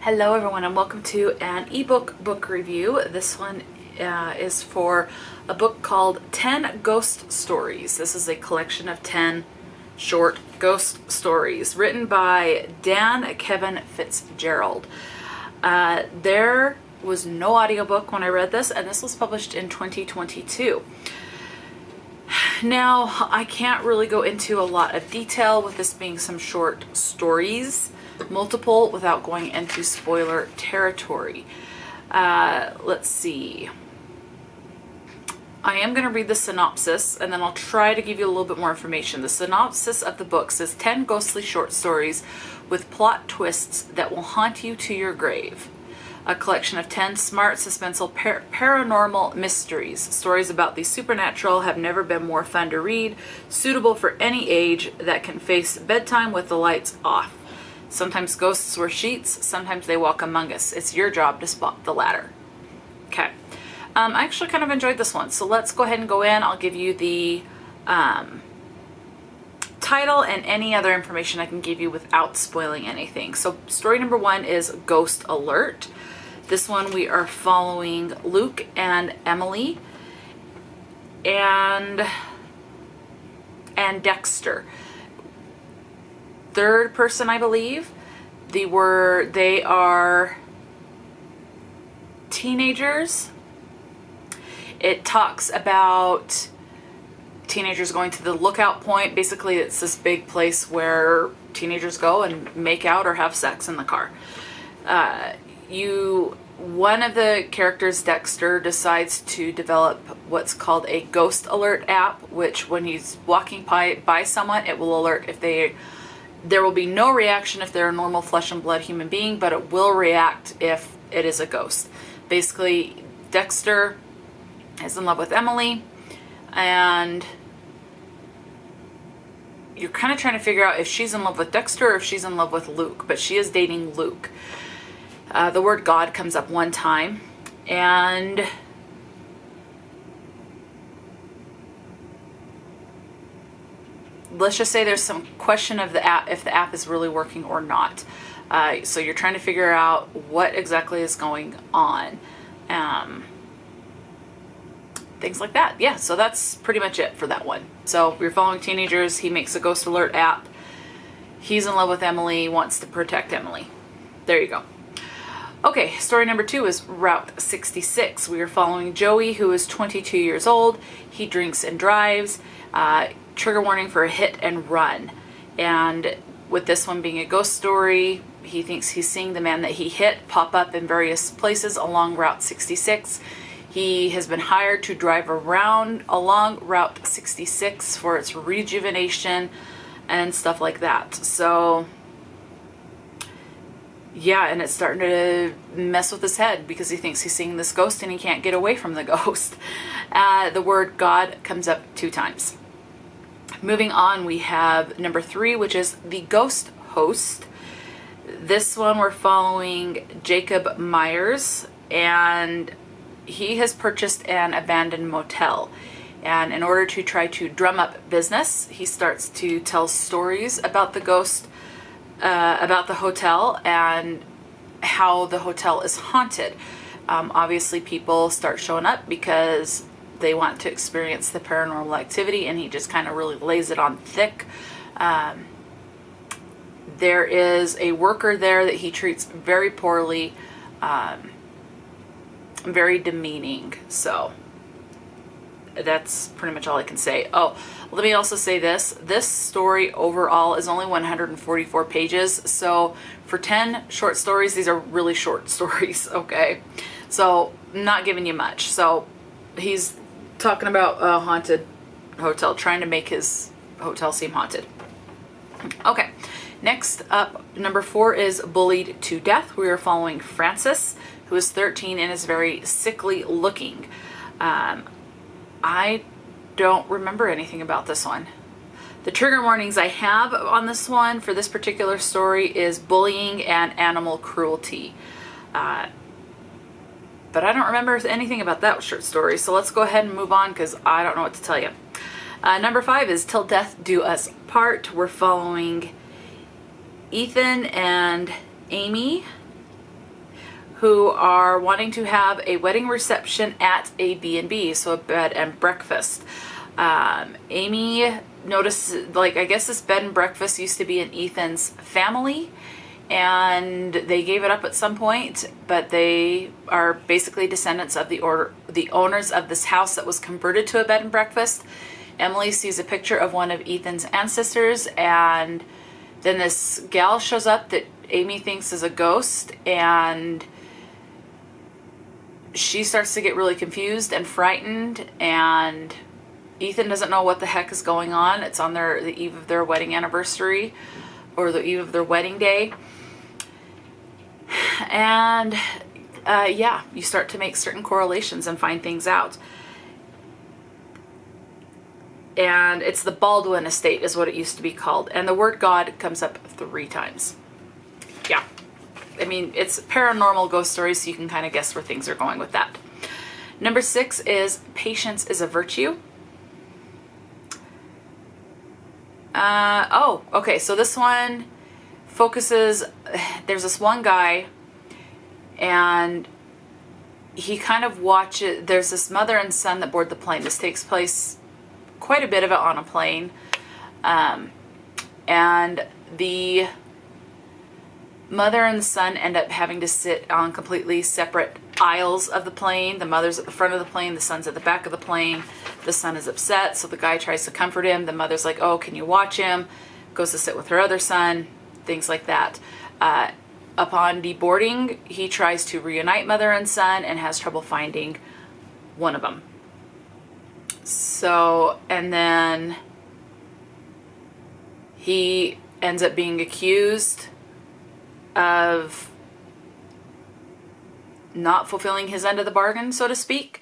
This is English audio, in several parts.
Hello everyone and welcome to an ebook book review. This one is for a book called 10 Ghost Stories. This is a collection of 10 short ghost stories written by Dan Kevin Fitzgerald. There was no audiobook when I read this, and this was published in 2022. Now, I can't really go into a lot of detail with this being some short stories, multiple, without going into spoiler territory. Let's see. I am going to read the synopsis and then I'll try to give you a little bit more information. The synopsis of the book says 10 ghostly short stories with plot twists that will haunt you to your grave. A collection of 10 smart, suspenseful, paranormal mysteries. Stories about the supernatural have never been more fun to read, suitable for any age that can face bedtime with the lights off. Sometimes ghosts wear sheets, sometimes they walk among us. It's your job to spot the latter. Okay. I actually kind of enjoyed this one, so let's go ahead and go in. I'll give you the title and any other information I can give you without spoiling anything. So story number 1 is Ghost Alert. This one we are following Luke and Emily and Dexter. Third person, I believe. They are teenagers. It talks about teenagers going to the lookout point. Basically, it's this big place where teenagers go and make out or have sex in the car. One of the characters, Dexter, decides to develop what's called a Ghost Alert app, which when he's walking by someone, it will alert if there will be no reaction if they're a normal flesh and blood human being, but it will react if it is a ghost. Basically, Dexter is in love with Emily, and you're kind of trying to figure out if she's in love with Dexter or if she's in love with Luke, but she is dating Luke. The word God comes up one time, and let's just say there's some question of the app, if the app is really working or not. So you're trying to figure out what exactly is going on. Things like that. Yeah, so that's pretty much it for that one. So we're following teenagers. He makes a Ghost Alert app. He's in love with Emily, wants to protect Emily. There you go. Okay, story number 2 is Route 66. We are following Joey, who is 22 years old. He drinks and drives. Trigger warning for a hit and run. And with this one being a ghost story, he thinks he's seeing the man that he hit pop up in various places along Route 66. He has been hired to drive around along Route 66 for its rejuvenation and stuff like that. So yeah, and it's starting to mess with his head because he thinks he's seeing this ghost and he can't get away from the ghost. The word God comes up 2 times. Moving on, we have number 3, which is The Ghost Host. This one we're following Jacob Myers, and he has purchased an abandoned motel. And in order to try to drum up business, he starts to tell stories about the ghost, about the hotel and how the hotel is haunted. Obviously, people start showing up because they want to experience the paranormal activity, and he just kind of really lays it on thick. There is a worker there that he treats very poorly, very demeaning. So that's pretty much all I can say. Oh, let me also say this story overall is only 144 pages. So for 10 short stories, these are really short stories. Okay, so I'm not giving you much. So he's talking about a haunted hotel, trying to make his hotel seem haunted. Okay, next up, number 4 is Bullied to Death. We are following Francis, who is 13 and is very sickly looking. I don't remember anything about this one. The trigger warnings I have on this one for this particular story is bullying and animal cruelty. But I don't remember anything about that short story, so let's go ahead and move on because I don't know what to tell you. Number 5 is Till Death Do Us Part. We're following Ethan and Amy, who are wanting to have a wedding reception at a B&B, so a bed and breakfast. Amy noticed, like, I guess this bed and breakfast used to be in Ethan's family, and they gave it up at some point, but they are basically descendants of the owners of this house that was converted to a bed and breakfast. Emily sees a picture of one of Ethan's ancestors, and then this gal shows up that Amy thinks is a ghost, and she starts to get really confused and frightened, and Ethan doesn't know what the heck is going on. It's on the eve of their wedding anniversary, or the eve of their wedding day. And yeah, you start to make certain correlations and find things out. And it's the Baldwin estate is what it used to be called. And the word God comes up 3 times. Yeah. I mean, it's paranormal ghost stories, so you can kind of guess where things are going with that. Number 6 is patience is a virtue. Oh, okay. So this one focuses, there's this one guy, and he kind of watches, there's this mother and son that board the plane. This takes place, quite a bit of it on a plane. And the mother and the son end up having to sit on completely separate aisles of the plane. The mother's at the front of the plane, the son's at the back of the plane. The son is upset, so the guy tries to comfort him. The mother's like, oh, can you watch him? Goes to sit with her other son, things like that. Upon deboarding, he tries to reunite mother and son and has trouble finding one of them. So, and then he ends up being accused of not fulfilling his end of the bargain, so to speak,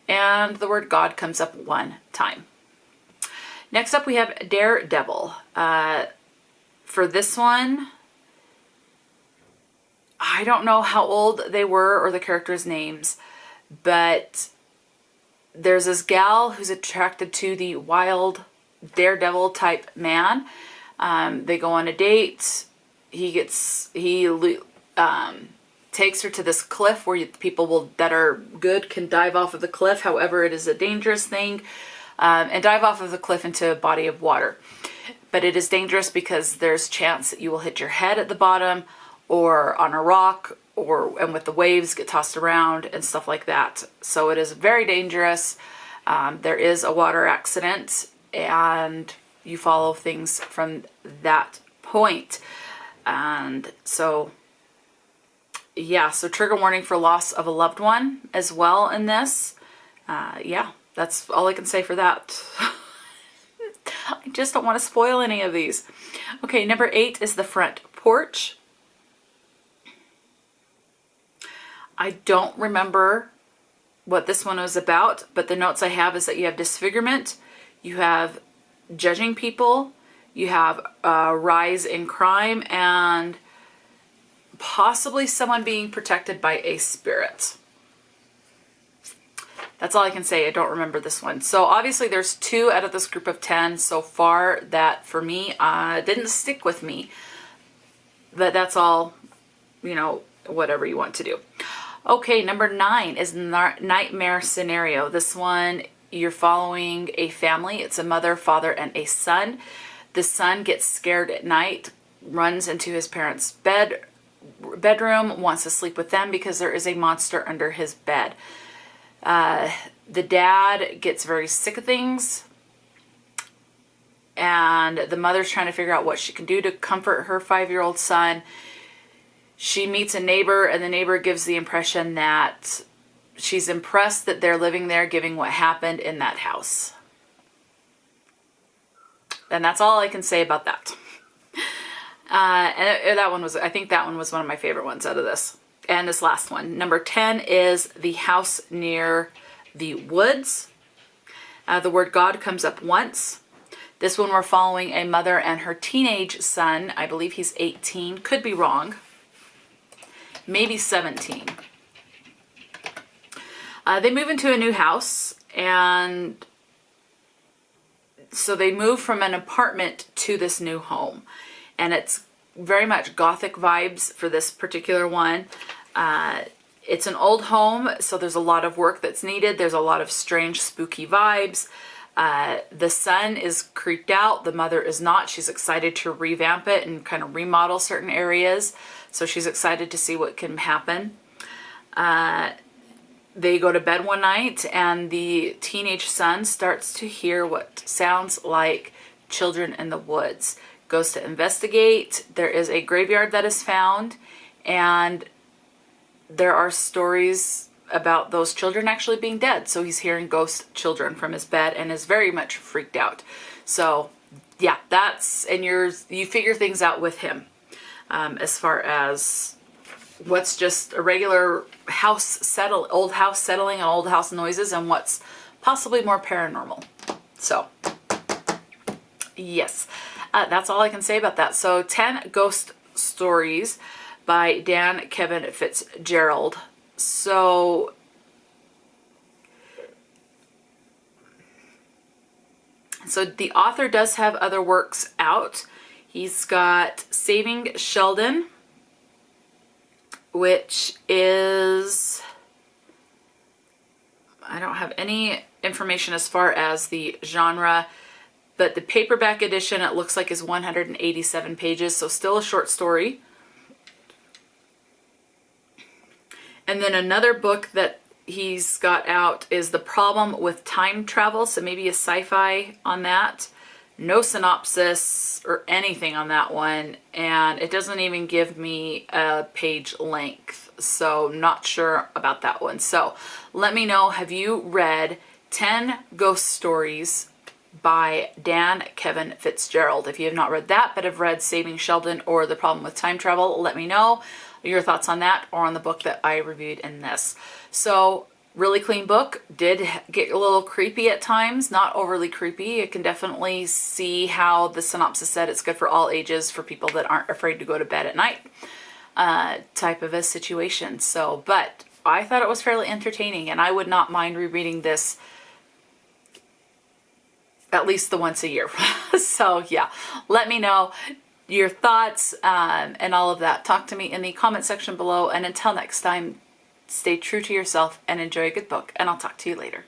and the word God comes up 1 time. Next up, we have Daredevil. For this one, I don't know how old they were or the characters' names, but there's this gal who's attracted to the wild daredevil type man. They go on a date. He takes her to this cliff where people that are good can dive off of the cliff. However, it is a dangerous thing, and dive off of the cliff into a body of water. But it is dangerous because there's chance that you will hit your head at the bottom or on a rock, and with the waves get tossed around and stuff like that. So it is very dangerous. There is a water accident, and you follow things from that point. And so, yeah, so trigger warning for loss of a loved one as well in this. Yeah, that's all I can say for that. I just don't want to spoil any of these. Okay, number 8 is the front porch. I don't remember what this one was about, but the notes I have is that you have disfigurement, you have judging people, you have a rise in crime, and possibly someone being protected by a spirit. That's all I can say. I don't remember this one. So obviously there's 2 out of this group of 10 so far that for me didn't stick with me. But that's all, you know, whatever you want to do. Okay, number 9 is Nightmare Scenario. This one, you're following a family. It's a mother, father, and a son. The son gets scared at night, runs into his parents' bedroom, wants to sleep with them because there is a monster under his bed. The dad gets very sick of things, and the mother's trying to figure out what she can do to comfort her 5-year-old son. She meets a neighbor, and the neighbor gives the impression that she's impressed that they're living there, given what happened in that house. And that's all I can say about that. And that one was, I think that one was one of my favorite ones out of this. And this last one, number 10, is The House Near the Woods. The word God comes up once. This one we're following a mother and her teenage son. I believe he's 18. Could be wrong. Maybe 17. They move into a new house, and so they move from an apartment to this new home. And it's very much gothic vibes for this particular one. It's an old home, so there's a lot of work that's needed. There's a lot of strange, spooky vibes. The son is creeped out. The mother is not. She's excited to revamp it and kind of remodel certain areas. So she's excited to see what can happen. They go to bed one night and the teenage son starts to hear what sounds like children in the woods. Goes to investigate. There is a graveyard that is found, and there are stories about those children actually being dead. So he's hearing ghost children from his bed and is very much freaked out. So yeah, and you figure things out with him as far as what's just a regular old house settling and old house noises, and what's possibly more paranormal. So yes, that's all I can say about that. So 10 Ghost Stories by Dan Kevin Fitzgerald. So the author does have other works out. He's got Saving Sheldon, which is, I don't have any information as far as the genre, but the paperback edition, it looks like, is 187 pages, so still a short story. And then another book that he's got out is The Problem with Time Travel, so maybe a sci-fi on that. No synopsis or anything on that one, and it doesn't even give me a page length, so not sure about that one. So let me know, have you read 10 Ghost Stories by Dan Kevin Fitzgerald? If you have not read that but have read Saving Sheldon or The Problem with Time Travel, let me know your thoughts on that or on the book that I reviewed in this. So really clean book. Did get a little creepy at times, not overly creepy. You can definitely see how the synopsis said it's good for all ages, for people that aren't afraid to go to bed at night type of a situation. So, but I thought it was fairly entertaining, and I would not mind rereading this at least the once a year. So yeah, let me know your thoughts and all of that. Talk to me in the comment section below, and until next time, stay true to yourself and enjoy a good book, and I'll talk to you later.